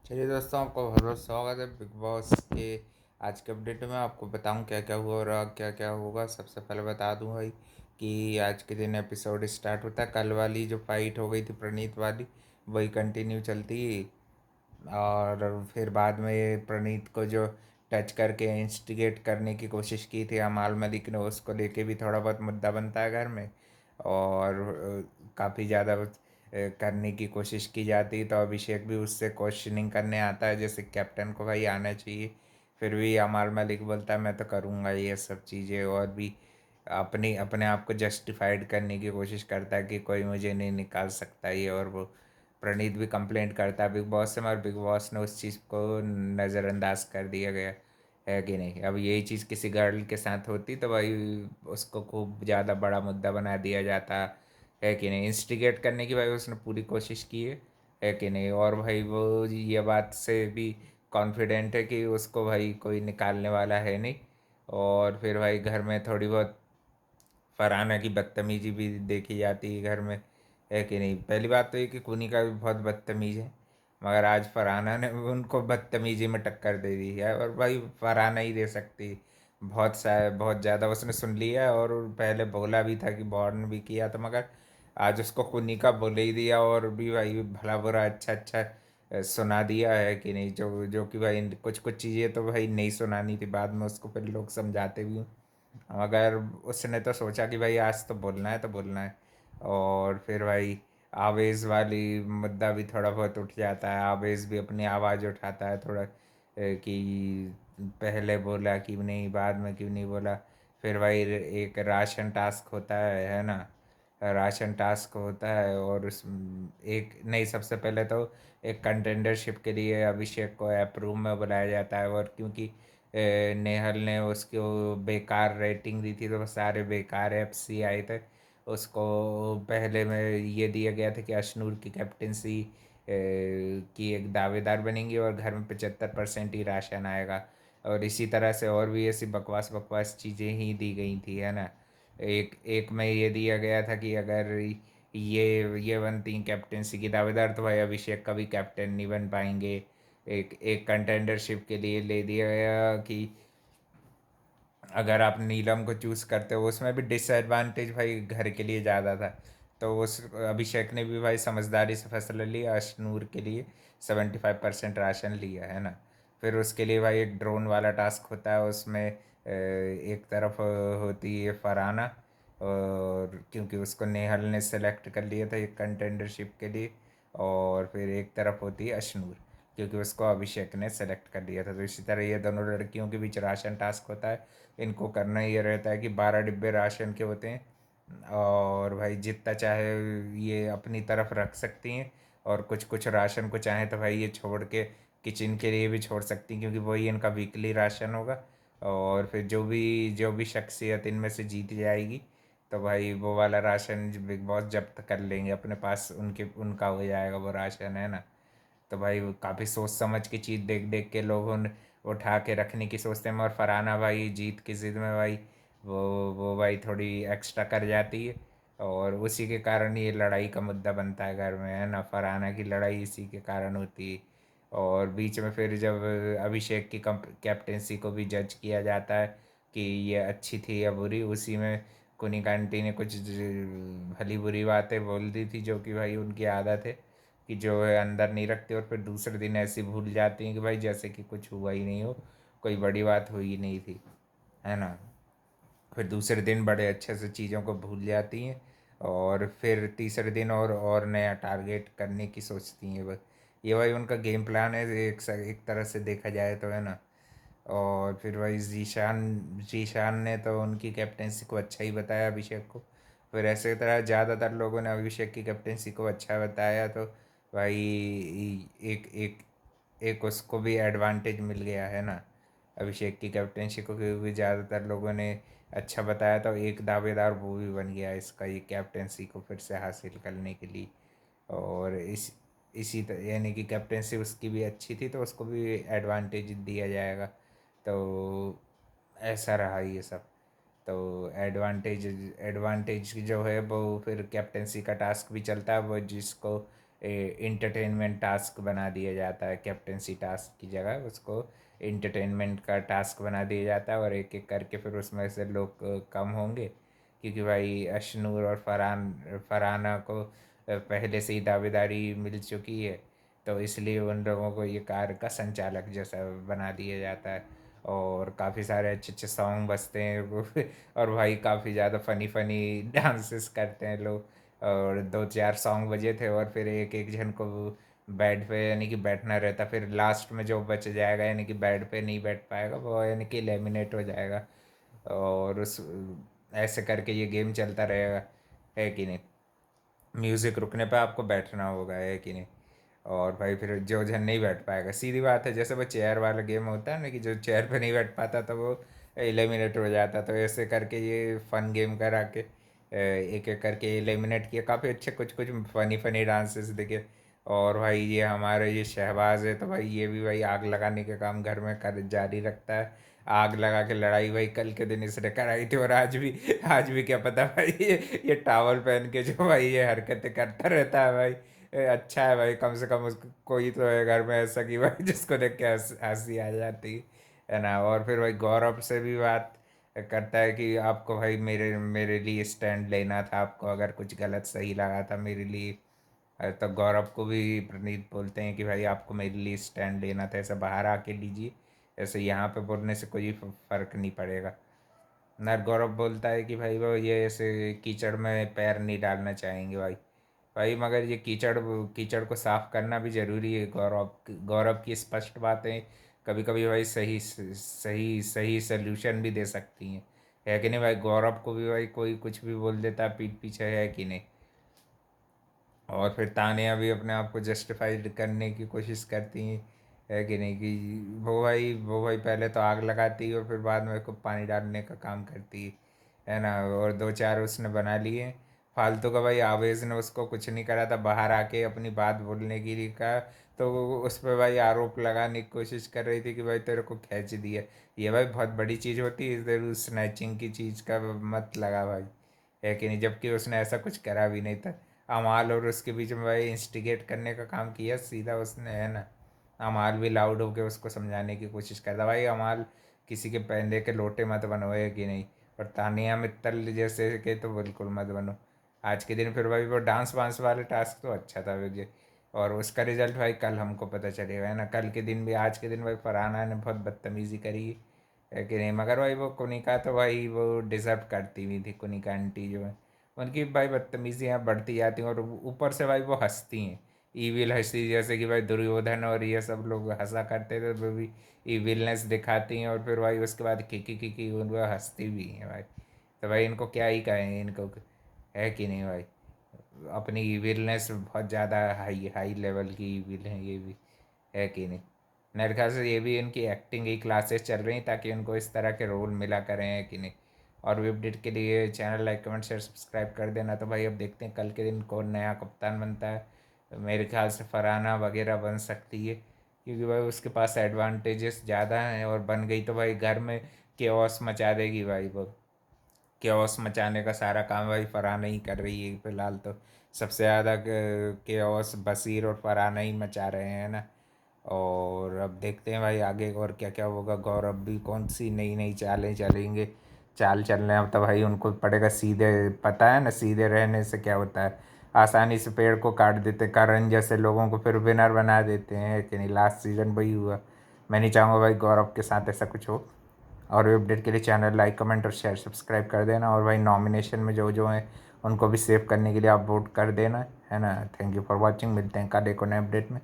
चलिए दोस्तों, आपका बहुत बहुत स्वागत है बिग बॉस के आज के अपडेट में। आपको बताऊं क्या क्या हुआ और क्या क्या होगा। सबसे पहले बता दूं भाई कि आज के दिन एपिसोड स्टार्ट होता है। कल वाली जो फाइट हो गई थी प्रणीत वाली, वही कंटिन्यू चलती। और फिर बाद में ये प्रणीत को जो टच करके इंस्टिगेट करने की कोशिश की थी अमाल मलिक ने, उसको लेके भी थोड़ा बहुत मुद्दा बनता है घर में। और काफ़ी ज़्यादा करने की कोशिश की जाती, तो अभिषेक भी उससे क्वेश्चनिंग करने आता है जैसे कैप्टन को भाई आना चाहिए। फिर भी अमाल मलिक बोलता है मैं तो करूँगा ये सब चीज़ें, और भी अपनी अपने आप को जस्टिफाइड करने की कोशिश करता है कि कोई मुझे नहीं निकाल सकता ये और वो। प्रणीत भी कंप्लेंट करता है बिग बॉस से, मगर बिग बॉस ने उस चीज़ को नज़रअंदाज कर दिया गया है कि नहीं। अब यही चीज़ किसी गर्ल के साथ होती तो भाई उसको खूब ज़्यादा बड़ा मुद्दा बना दिया जाता है कि नहीं। इंस्टिगेट करने की भाई उसने पूरी कोशिश की है कि नहीं। और भाई वो ये बात से भी कॉन्फिडेंट है कि उसको भाई कोई निकालने वाला है नहीं। और फिर भाई घर में थोड़ी बहुत फरहाना की बदतमीजी भी देखी जाती है घर में, है कि नहीं। पहली बात तो ये कि कुनी का भी बहुत बदतमीज है, मगर आज फरहाना ने उनको बदतमीजी में टक्कर दे दी है। और भाई फरहाना ही दे सकती, बहुत ज़्यादा उसने सुन लिया है। और पहले बोला भी था कि वार्न भी किया था, मगर आज उसको कुनी का बोले ही दिया और भी भाई भला बुरा अच्छा अच्छा सुना दिया है कि नहीं। जो जो कि भाई कुछ कुछ चीज़ें तो भाई नहीं सुनानी थी, बाद में उसको फिर लोग समझाते भी हूँ। मगर उसने तो सोचा कि भाई आज तो बोलना है तो बोलना है। और फिर भाई आवेज़ वाली मुद्दा भी थोड़ा बहुत उठ जाता है। आवेज़ भी अपनी आवाज़ उठाता है थोड़ा कि पहले बोला क्यों नहीं, बाद में क्यों नहीं बोला। फिर भाई एक राशन टास्क होता है ना। राशन टास्क होता है और उस एक नहीं, सबसे पहले तो एक कंटेंडरशिप के लिए अभिषेक को ऐप रूम में बुलाया जाता है। और क्योंकि नेहल ने उसको बेकार रेटिंग दी थी तो वो सारे बेकार ऐप्स ही आए थे। उसको पहले में ये दिया गया था कि अशनूर की कैप्टेंसी की एक दावेदार बनेंगी और घर में 75% ही राशन आएगा। और इसी तरह से और भी ऐसी बकवास बकवास चीज़ें ही दी गई थी, है ना। एक एक में ये दिया गया था कि अगर ये बनती कैप्टेंसी की दावेदार तो भाई अभिषेक कभी कैप्टन नहीं बन पाएंगे। एक एक कंटेंडरशिप के लिए ले दिया गया कि अगर आप नीलम को चूज़ करते हो, उसमें भी डिसएडवांटेज भाई घर के लिए ज़्यादा था। तो उस अभिषेक ने भी भाई समझदारी से फैसला लिया, अशनूर के लिए 75% राशन लिया, है ना। फिर उसके लिए भाई एक ड्रोन वाला टास्क होता है, उसमें एक तरफ होती है फरहाना, और क्योंकि उसको नेहल ने सेलेक्ट कर लिया था एक कंटेंडरशिप के लिए। और फिर एक तरफ होती है अशनूर, क्योंकि उसको अभिषेक ने सेलेक्ट कर लिया था। तो इसी तरह ये दोनों लड़कियों के बीच राशन टास्क होता है। इनको करना ये रहता है कि 12 डिब्बे राशन के होते हैं और भाई जितना चाहे ये अपनी तरफ रख सकती हैं। और कुछ कुछ राशन को चाहे तो भाई ये छोड़ के किचन के लिए भी छोड़ सकती हैं, क्योंकि वही इनका वीकली राशन होगा। और फिर जो भी शख्सियत इनमें से जीत जाएगी तो भाई वो वाला राशन बिग बॉस जब्त कर लेंगे अपने पास, उनके उनका हो जाएगा वो राशन, है ना। तो भाई काफ़ी सोच समझ की चीज़ देख देख के लोगों ने उठा के रखने की सोचते हैं। और फरहाना भाई जीत की ज़िद में भाई वो वो भाई थोड़ी एक्स्ट्रा कर जाती है। और उसी के कारण ये लड़ाई का मुद्दा बनता है घर में, है ना। फरहाना की लड़ाई इसी के कारण होती है। और बीच में फिर जब अभिषेक की कैप्टेंसी को भी जज किया जाता है कि ये अच्छी थी या बुरी, उसी में कुनी आंटी ने कुछ भली बुरी बातें बोल दी थी, जो कि भाई उनकी आदत है कि जो है अंदर नहीं रखते और फिर दूसरे दिन ऐसी भूल जाती हैं कि भाई जैसे कि कुछ हुआ ही नहीं हो, कोई बड़ी बात हुई ही नहीं थी, है ना। फिर दूसरे दिन बड़े अच्छे से चीज़ों को भूल जाती हैं और फिर तीसरे दिन और नया टारगेट करने की सोचती हैं बस। ये भाई उनका गेम प्लान है, एक तरह से देखा जाए तो, है ना। और फिर भाई जीशान जीशान ने तो उनकी कैप्टेंसी को अच्छा ही बताया अभिषेक को। फिर ऐसे तरह ज़्यादातर लोगों ने अभिषेक की कैप्टेंसी को अच्छा बताया, तो भाई एक एक एक उसको भी एडवांटेज मिल गया, है ना। अभिषेक की कैप्टेंसी को क्योंकि ज़्यादातर लोगों ने अच्छा बताया, तो एक दावेदार वो भी बन गया इसका ये कैप्टेंसी को फिर से हासिल करने के लिए। और इसी तरह यानी कि कैप्टेंसी उसकी भी अच्छी थी तो उसको भी एडवांटेज दिया जाएगा। तो ऐसा रहा ये सब। तो एडवांटेज एडवांटेज जो है वो फिर कैप्टेंसी का टास्क भी चलता है, वो जिसको इंटरटेनमेंट टास्क बना दिया जाता है, कैप्टेंसी टास्क की जगह उसको इंटरटेनमेंट का टास्क बना दिया जाता है, और एक एक करके फिर उसमें से लोग कम होंगे, क्योंकि भाई अशनूर और फरहाना को पहले से ही दावेदारी मिल चुकी है, तो इसलिए उन लोगों को ये कार का संचालक जैसा बना दिया जाता है। और काफ़ी सारे अच्छे अच्छे सॉन्ग बजते हैं वो और भाई काफ़ी ज़्यादा फ़नी फ़नी डांसेस करते हैं लोग। और दो चार सॉन्ग बजे थे, और फिर एक एक जन को बेड पे यानी कि बैठना रहता, फिर लास्ट में जो बच जाएगा यानी कि बेड पे नहीं बैठ पाएगा वो यानी कि लेमिनेट हो जाएगा। और उस ऐसे करके ये गेम चलता रहेगा, है कि नहीं। म्यूज़िक रुकने पे आपको बैठना होगा, है कि नहीं। और भाई फिर जो जन नहीं बैठ पाएगा, सीधी बात है, जैसे वो चेयर वाला गेम होता है ना कि जो चेयर पे नहीं बैठ पाता तो वो एलिमिनेट हो जाता, तो ऐसे करके ये फन गेम करा के एक एक करके एलिमिनेट किया। काफ़ी अच्छे कुछ कुछ फ़नी फ़नी डांसेस दिखे। और भाई ये हमारे ये शहबाज है, तो भाई ये भी भाई आग लगाने के काम घर में कर जारी रखता है। आग लगा के लड़ाई भाई कल के दिन इसने कराई थी, और आज भी क्या पता भाई ये टावल पहन के जो भाई ये हरकतें करता रहता है भाई। अच्छा है भाई, कम से कम उसको कोई तो है घर में ऐसा कि भाई जिसको देख के हंसी आ जाती है ना। और फिर भाई गौरव से भी बात करता है कि आपको भाई मेरे मेरे लिए स्टैंड लेना था, आपको अगर कुछ गलत सही लगा था मेरे लिए। तो गौरव को भी प्रणीत बोलते हैं कि भाई आपको मेरे लिए स्टैंड लेना था, ऐसे बाहर आके लीजिए, ऐसे यहाँ पे बोलने से कोई फ़र्क नहीं पड़ेगा। नर गौरव बोलता है कि भाई वो ये ऐसे कीचड़ में पैर नहीं डालना चाहेंगे भाई। भाई मगर ये कीचड़ कीचड़ को साफ करना भी ज़रूरी है। गौरव गौरव की स्पष्ट बातें कभी कभी भाई सही सही सही सल्यूशन भी दे सकती हैं, है कि नहीं भाई। गौरव को भी भाई कोई कुछ भी बोल देता है पीठ पीछे, है कि नहीं। और फिर तानिया भी अपने आप को जस्टिफाइड करने की कोशिश करती हैं, है कि नहीं, कि वो भाई पहले तो आग लगाती है और फिर बाद में खूब पानी डालने का काम करती है ना। और दो चार उसने बना लिए फालतू का, भाई आवेज़ ने उसको कुछ नहीं करा था, बाहर आके अपनी बात बोलने के लिए कहा, तो वो उस पर भाई आरोप लगाने की कोशिश कर रही थी कि भाई तेरे को खींच दिया। ये भाई बहुत बड़ी चीज़ होती है, इधर उस स्नैचिंग की चीज़ का मत लगा भाई, है कि नहीं, जबकि उसने ऐसा कुछ करा भी नहीं था। अमाल और उसके बीच में भाई इंस्टिगेट करने का काम किया सीधा उसने, है ना। अमाल भी लाउड होकर उसको समझाने की कोशिश करता, भाई अमाल किसी के पैंदे के लोटे मत बनो, है कि नहीं। और तानिया मित्तल जैसे के तो बिल्कुल मत बनो। आज के दिन फिर भाई वो डांस वांस वाले टास्क तो अच्छा था मुझे। और उसका रिजल्ट भाई कल हमको पता चलेगा, है ना। कल के दिन भी, आज के दिन भाई फरहाना ने बहुत बदतमीज़ी करी है कि नहीं। मगर भाई वो कुनिका तो भाई वो डिज़र्व करती हुई थी, कुनिका आंटी जो है उनकी भाई बदतमीजियाँ बढ़ती जाती हैं, और ऊपर से भाई वो हंसती हैं ईविल हंसी, जैसे कि भाई दुर्योधन और ये सब लोग हंसा करते थे, वो भी ईविलनेस दिखाती हैं, और फिर भाई उसके बाद खिकी उनको हंसती भी हैं भाई। तो भाई इनको क्या ही कहें इनको, है कि नहीं भाई। अपनी ईविलनेस बहुत ज़्यादा हाई हाई लेवल की ईविल है ये भी, है कि नहीं। मेरे ख्याल से ये भी इनकी एक्टिंग की क्लासेस चल रही ताकि उनको इस तरह के रोल मिला करें, है कि नहीं। और भी अपडेट के लिए channel like comment share subscribe कर देना। तो भाई अब देखते हैं कल के दिन कौन नया कप्तान बनता है। मेरे ख्याल से फरहाना वगैरह बन सकती है, क्योंकि भाई उसके पास एडवांटेजेस ज़्यादा हैं, और बन गई तो भाई घर में केओस मचा देगी भाई वो। केओस मचाने का सारा काम भाई फरहाना ही कर रही है फिलहाल तो। सबसे ज़्यादा केओस बसीर और फरहाना ही मचा रहे हैं ना। और अब देखते हैं भाई आगे और क्या क्या होगा। गौरव भी कौन सी नई नई चालें चलेंगे, चाल चलने। अब तो भाई उनको पड़ेगा सीधे, पता है ना सीधे रहने से क्या होता है, आसानी से पेड़ को काट देते, करण जैसे लोगों को फिर विनर बना देते हैं, कि नहीं। लास्ट सीजन वही हुआ। मैं नहीं चाहूँगा भाई गौरव के साथ ऐसा कुछ हो। और भी अपडेट के लिए चैनल लाइक कमेंट और शेयर सब्सक्राइब कर देना। और भाई नॉमिनेशन में जो जो हैं उनको भी सेव करने के लिए आप वोट कर देना, है ना। थैंक यू फॉर वॉचिंग, मिलते हैं कल एक और नए अपडेट में।